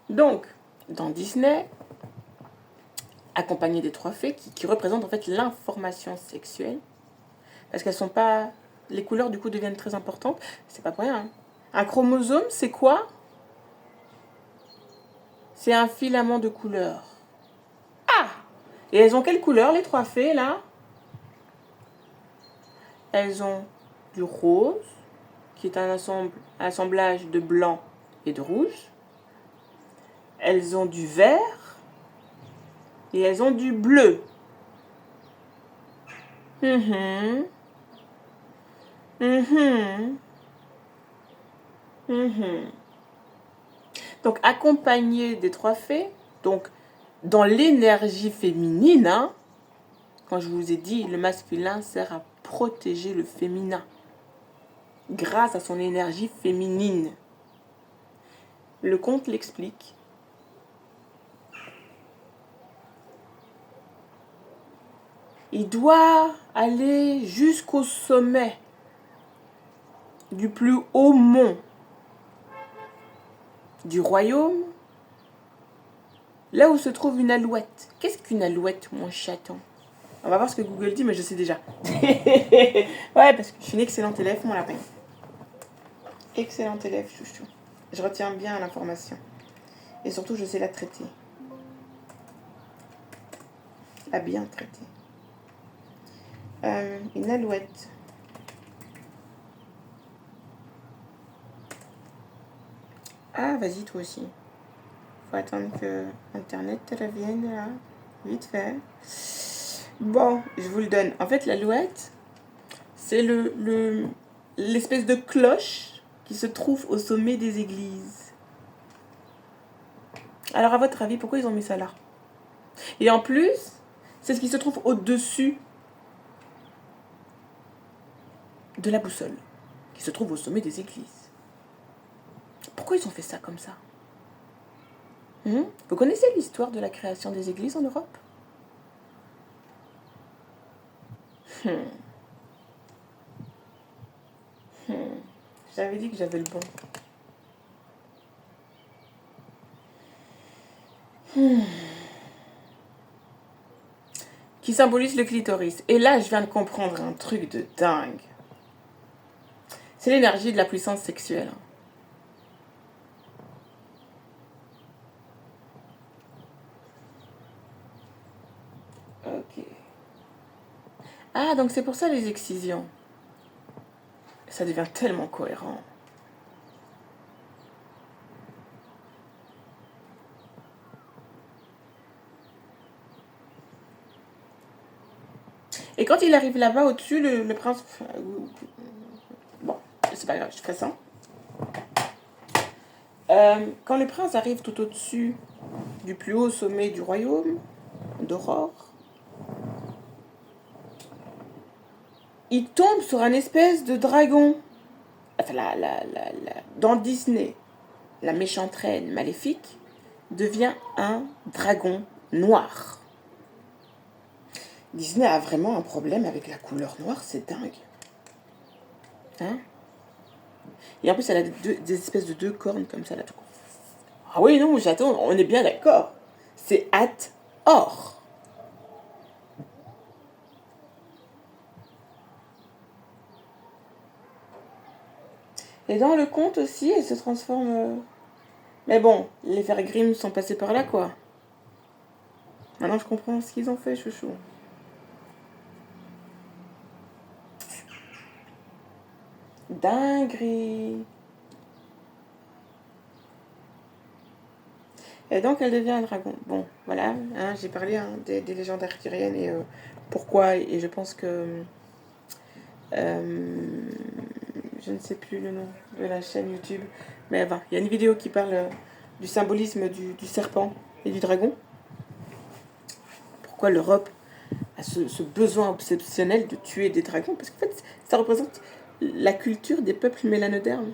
Donc, dans Disney, accompagné des 3 fées qui représentent en fait l'information sexuelle, parce qu'elles sont pas... Les couleurs du coup deviennent très importantes, c'est pas pour rien. Hein. Un chromosome, c'est quoi? C'est un filament de couleur. Ah! Et elles ont quelle couleur les 3 fées là? Elles ont du rose, qui est un assemblage de blanc et de rouge. Elles ont du vert et elles ont du bleu. Mhm. Mhm. Mhm. Donc accompagné des 3 fées, donc dans l'énergie féminine, hein, quand je vous ai dit, le masculin sert à protéger le féminin grâce à son énergie féminine. Le conte l'explique. Il doit aller jusqu'au sommet du plus haut mont du royaume, là où se trouve une alouette. Qu'est-ce qu'une alouette, mon chaton? On va voir ce que Google dit, mais je sais déjà. Ouais, parce que je suis une excellente élève, mon lapin. Excellente élève, chouchou. Je retiens bien l'information. Et surtout, je sais la traiter. La bien traiter. Une alouette. Ah, vas-y, toi aussi. Faut attendre que Internet te revienne, là. Vite fait. Bon, je vous le donne. En fait, l'alouette, c'est l'espèce de cloche qui se trouve au sommet des églises. Alors, à votre avis, pourquoi ils ont mis ça là? Et en plus, c'est ce qui se trouve au-dessus de la boussole, qui se trouve au sommet des églises. Pourquoi ils ont fait ça comme ça? Vous connaissez l'histoire de la création des églises en Europe? J'avais dit que j'avais le bon. Qui symbolise le clitoris. Et là, je viens de comprendre un truc de dingue. C'est l'énergie de la puissance sexuelle. Ok. Ah, donc c'est pour ça les excisions. Ça devient tellement cohérent. Et quand il arrive là-bas au-dessus, le prince... Bon, c'est pas grave, je ferai ça. Quand le prince arrive tout au-dessus du plus haut sommet du royaume d'Aurore, il tombe sur un espèce de dragon. Enfin, dans Disney, la méchante reine maléfique devient un dragon noir. Disney a vraiment un problème avec la couleur noire, c'est dingue. Hein? Et en plus, elle a des espèces de 2 cornes comme ça là tout. Ah oui, non, j'attends, on est bien d'accord. C'est Hathor. Et dans le conte aussi, elle se transforme. Mais bon, les frères Grimm sont passés par là, quoi. Maintenant, je comprends ce qu'ils ont fait, chouchou. Dinguerie. Et donc, elle devient un dragon. Bon, voilà, hein, j'ai parlé des légendes arthuriennes et pourquoi. Et je pense que... je ne sais plus le nom de la chaîne YouTube. Mais enfin, il y a une vidéo qui parle du symbolisme du serpent et du dragon. Pourquoi l'Europe a ce besoin obsessionnel de tuer des dragons? Parce qu'en fait, ça représente la culture des peuples mélanodermes.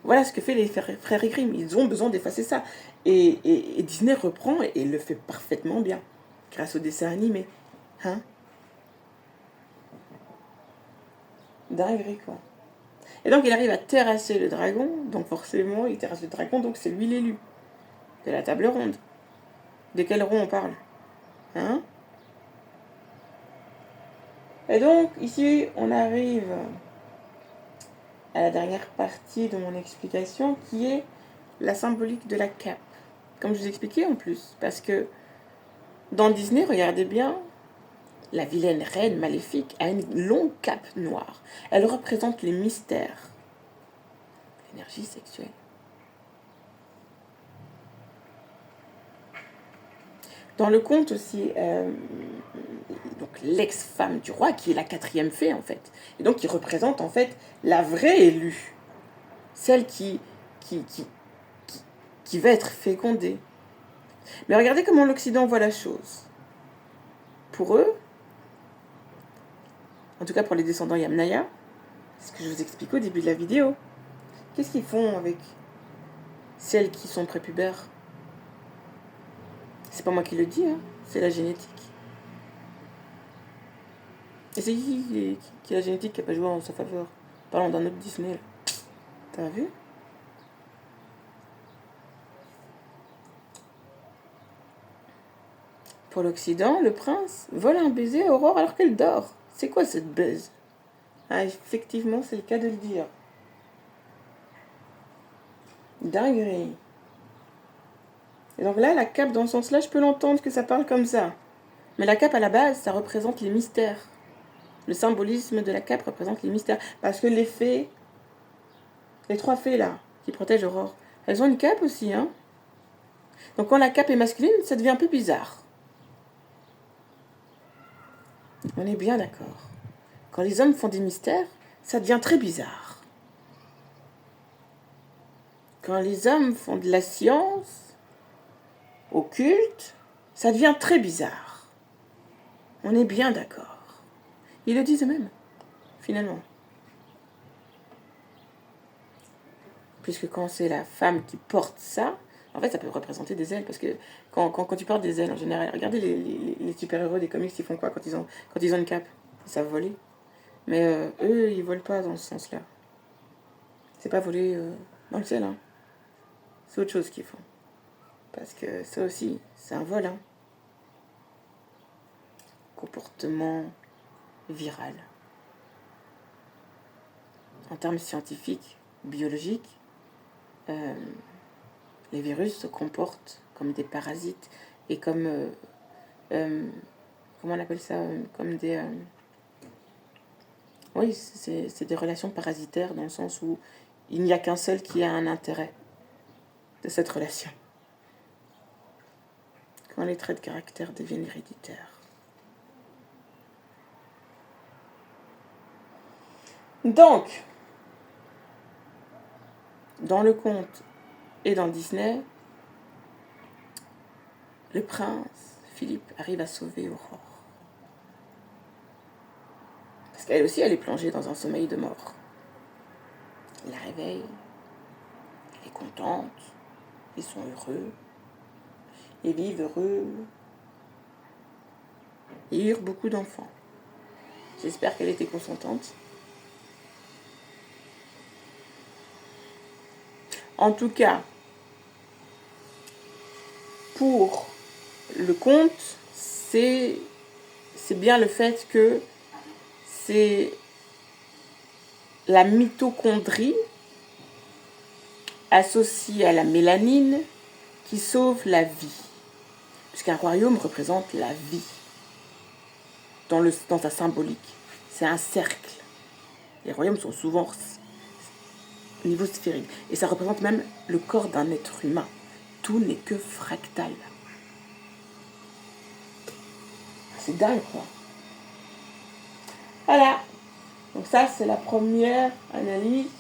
Voilà ce que fait les frères Grimm. Ils ont besoin d'effacer ça. Et Disney reprend et le fait parfaitement bien. Grâce au dessin animé. Hein? Dinguerie, quoi. Et donc, il arrive à terrasser le dragon. Donc, forcément, il terrasse le dragon. Donc, c'est lui l'élu. de la table ronde. De quel rond on parle? Hein? Et donc, ici, on arrive à la dernière partie de mon explication, qui est la symbolique de la cape. Comme je vous expliquais en plus, parce que dans Disney, regardez bien, la vilaine reine maléfique a une longue cape noire. Elle représente les mystères, l'énergie sexuelle. Dans le conte aussi, donc l'ex-femme du roi, qui est la 4e fée en fait, et donc qui représente en fait la vraie élue, celle qui va être fécondée. Mais regardez comment l'Occident voit la chose. Pour eux, en tout cas pour les descendants Yamnaya, c'est ce que je vous explique au début de la vidéo. Qu'est-ce qu'ils font avec celles qui sont prépubères? C'est pas moi qui le dis, hein, c'est la génétique. Et c'est qui la génétique qui n'a pas joué en sa faveur? Parlons d'un autre Disney, là. T'as vu? Pour l'Occident, le prince vole un baiser à Aurore alors qu'elle dort. C'est quoi cette baise? Ah, effectivement, c'est le cas de le dire. Dinguerie. Et donc là, la cape, dans ce sens-là, je peux l'entendre que ça parle comme ça. Mais la cape, à la base, ça représente les mystères. Le symbolisme de la cape représente les mystères. Parce que les fées, les 3 fées là, qui protègent Aurore, elles ont une cape aussi, hein. Donc quand la cape est masculine, ça devient un peu bizarre. On est bien d'accord. Quand les hommes font des mystères, ça devient très bizarre. Quand les hommes font de la science occulte, ça devient très bizarre. On est bien d'accord. Ils le disent eux-mêmes, finalement. Puisque quand c'est la femme qui porte ça, en fait, ça peut représenter des ailes. Parce que quand tu portes des ailes, en général, regardez les super-héros des comics, ils font quoi quand ils ont une cape? Ils savent voler. Mais eux, ils volent pas dans ce sens-là. C'est pas voler dans le ciel, hein. C'est autre chose qu'ils font. Parce que ça aussi, c'est un vol, hein. Comportement viral. En termes scientifiques, biologiques, les virus se comportent comme des parasites et comme, comment on appelle ça, comme des... oui, c'est des relations parasitaires dans le sens où il n'y a qu'un seul qui a un intérêt de cette relation. Quand les traits de caractère deviennent héréditaires. Donc, dans le conte et dans Disney, le prince Philippe arrive à sauver Aurore. Parce qu'elle aussi, elle est plongée dans un sommeil de mort. Il la réveille, elle est contente, ils sont heureux, ils vivent heureux, et eurent beaucoup d'enfants. J'espère qu'elle était consentante. En tout cas, pour le conte, c'est bien le fait que c'est la mitochondrie associée à la mélanine qui sauve la vie. Puisqu'un royaume représente la vie dans sa symbolique. C'est un cercle. Les royaumes sont souvent au niveau sphérique. Et ça représente même le corps d'un être humain. Tout n'est que fractal. C'est dingue, quoi. Voilà. Donc ça, c'est la première analyse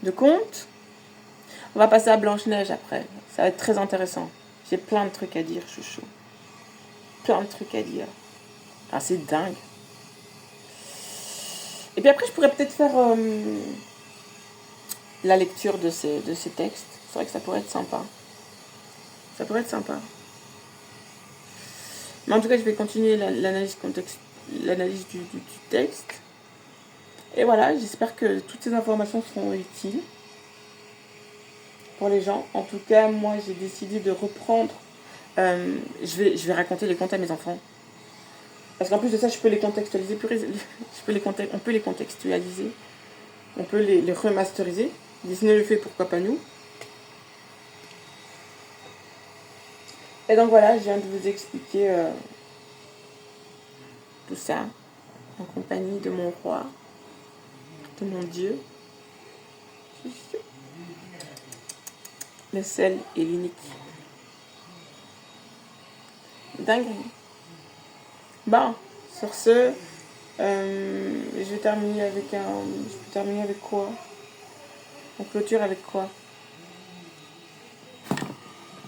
de conte. On va passer à Blanche-Neige après. Ça va être très intéressant. J'ai plein de trucs à dire, chouchou. Plein de trucs à dire. Enfin, c'est dingue. Et puis après, je pourrais peut-être faire la lecture de ces textes. C'est vrai que ça pourrait être sympa. Ça pourrait être sympa. Mais en tout cas, je vais continuer l'analyse du texte. Et voilà, j'espère que toutes ces informations seront utiles. pour les gens. En tout cas, moi, j'ai décidé de reprendre. Je vais raconter les contes à mes enfants. Parce qu'en plus de ça, je peux les contextualiser. On peut les contextualiser. On peut les remasteriser. Disney le fait, pourquoi pas nous. Et donc voilà, je viens de vous expliquer tout ça en compagnie de mon roi, de mon Dieu, le seul et l'unique. Dingue. Bon, sur ce, je vais terminer avec un. Je peux terminer avec quoi? On clôture avec quoi?